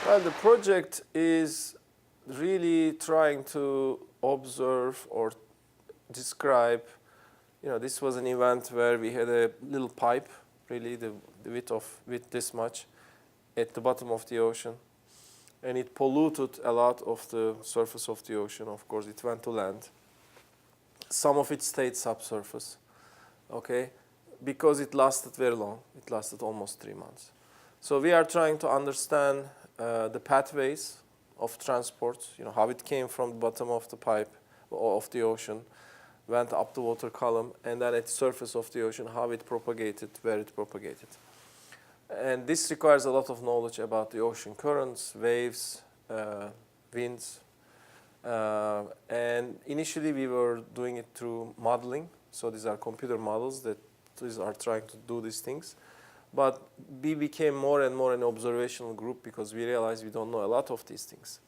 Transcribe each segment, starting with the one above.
Well, the project is really trying to observe or describe, this was an event where we had a little pipe, really the width this much, at the bottom of the ocean. And it polluted a lot of the surface of the ocean. Of course, it went to land. Some of it stayed subsurface, okay, because it lasted very long. It lasted almost 3 months. So we are trying to understand the pathways of transport, how it came from the bottom of the pipe of the ocean, went up the water column, and then at the surface of the ocean, how it propagated, where it propagated. And this requires a lot of knowledge about the ocean currents, waves, winds. And initially, we were doing it through modeling. So these are computer models that are trying to do these things. But we became more and more an observational group because we realized we don't know a lot of these things.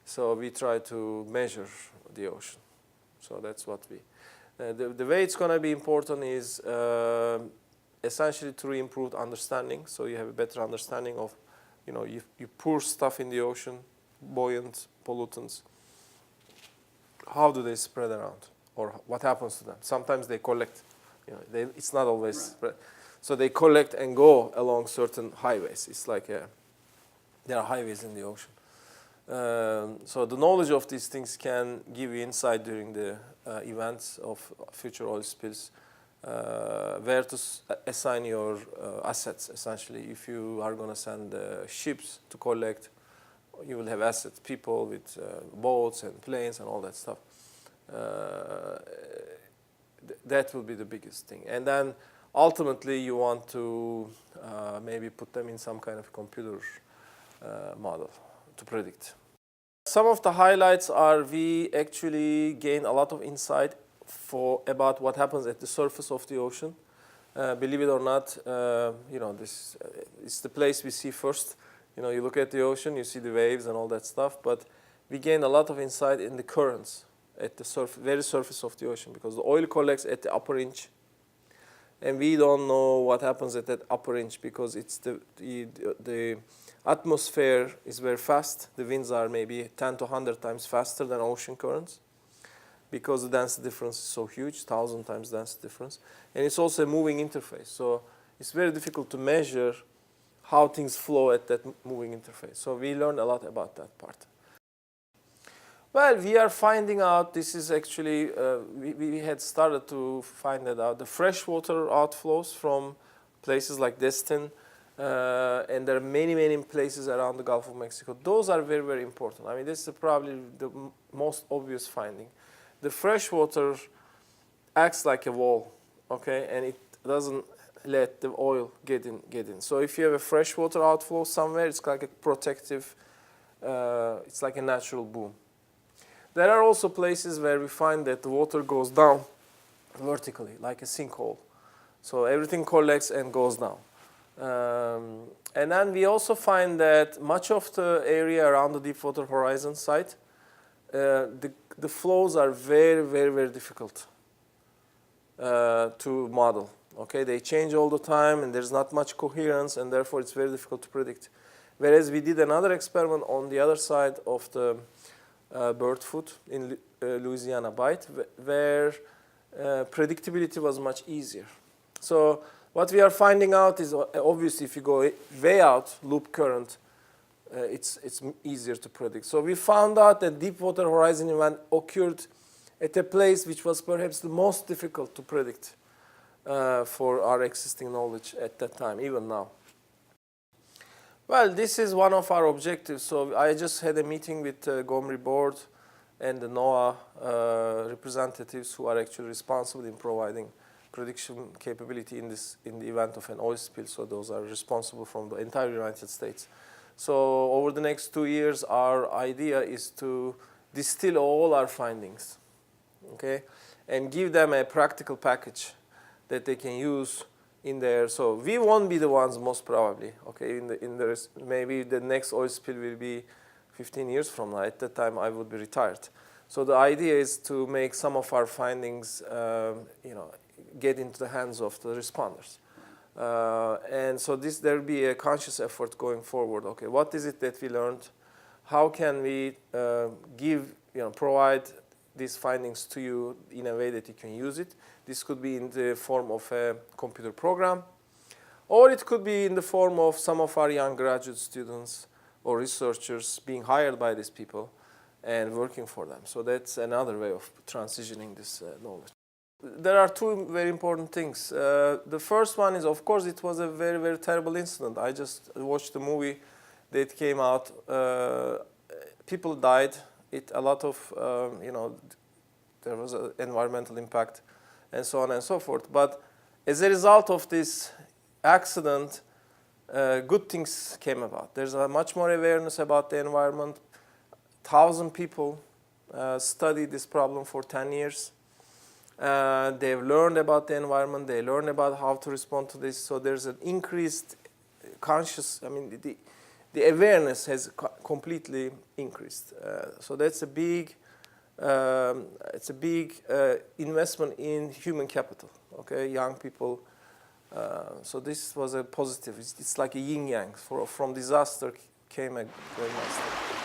So we try to measure the ocean. So that's what we... the way it's going to be important is essentially through improved understanding. So you have a better understanding of, you pour stuff in the ocean, buoyant pollutants. How do they spread around? Or what happens to them? Sometimes they collect. It's not always spread. So they collect and go along certain highways. It's like there are highways in the ocean. So the knowledge of these things can give you insight during the events of future oil spills, where to assign your assets, essentially. If you are going to send ships to collect, you will have assets, people with boats and planes and all that stuff. That will be the biggest thing. And then ultimately, you want to maybe put them in some kind of computer model to predict. Some of the highlights are we actually gain a lot of insight about what happens at the surface of the ocean. Believe it or not, this is the place we see first. You look at the ocean, you see the waves and all that stuff, but we gain a lot of insight in the currents at the very surface of the ocean because the oil collects at the upper inch. And we don't know what happens at that upper inch because it's the atmosphere is very fast. The winds are maybe 10 to 100 times faster than ocean currents because the density difference is so huge, 1,000 times density difference. And it's also a moving interface. So it's very difficult to measure how things flow at that moving interface. So we learned a lot about that part. Well, we are finding out, this is actually, we had started to find that out, the freshwater outflows from places like Destin, and there are many, many places around the Gulf of Mexico. Those are very, very important. I mean, this is probably the most obvious finding. The freshwater acts like a wall, okay, and it doesn't let the oil get in. So if you have a freshwater outflow somewhere, it's like a protective, it's like a natural boom. There are also places where we find that the water goes down vertically, like a sinkhole. So everything collects and goes down. And then we also find that much of the area around the Deepwater Horizon site, the flows are very, very, very difficult to model. Okay, they change all the time, and there's not much coherence, and therefore it's very difficult to predict. Whereas we did another experiment on the other side of the bird foot in Louisiana Bight, where predictability was much easier. So what we are finding out is, obviously, if you go way out, loop current, it's easier to predict. So we found out that Deepwater Horizon event occurred at a place which was perhaps the most difficult to predict for our existing knowledge at that time, even now. Well, this is one of our objectives. So I just had a meeting with the GoMRI board and the NOAA representatives who are actually responsible in providing prediction capability in the event of an oil spill. So those are responsible from the entire United States. So over the next 2 years, our idea is to distill all our findings, okay, and give them a practical package that they can use in there. So we won't be the ones, most probably, okay, maybe the next oil spill will be 15 years from now. At that time, I would be retired. So the idea is to make some of our findings, get into the hands of the responders. And so there will be a conscious effort going forward. Okay, what is it that we learned? How can we provide these findings to you in a way that you can use it? This could be in the form of a computer program, or it could be in the form of some of our young graduate students or researchers being hired by these people and working for them. So that's another way of transitioning this knowledge. There are two very important things. The first one is, of course, it was a very, very terrible incident. I just watched the movie that came out. People died. A lot of, there was an environmental impact and so on and so forth. But as a result of this accident, good things came about. There's much more awareness about the environment. 1,000 people studied this problem for 10 years. They've learned about the environment. They learned about how to respond to this. So there's an increased the awareness has completely increased. So that's a big, investment in human capital. Okay, young people. So this was a positive. It's like a yin yang. From disaster came a very nice thing.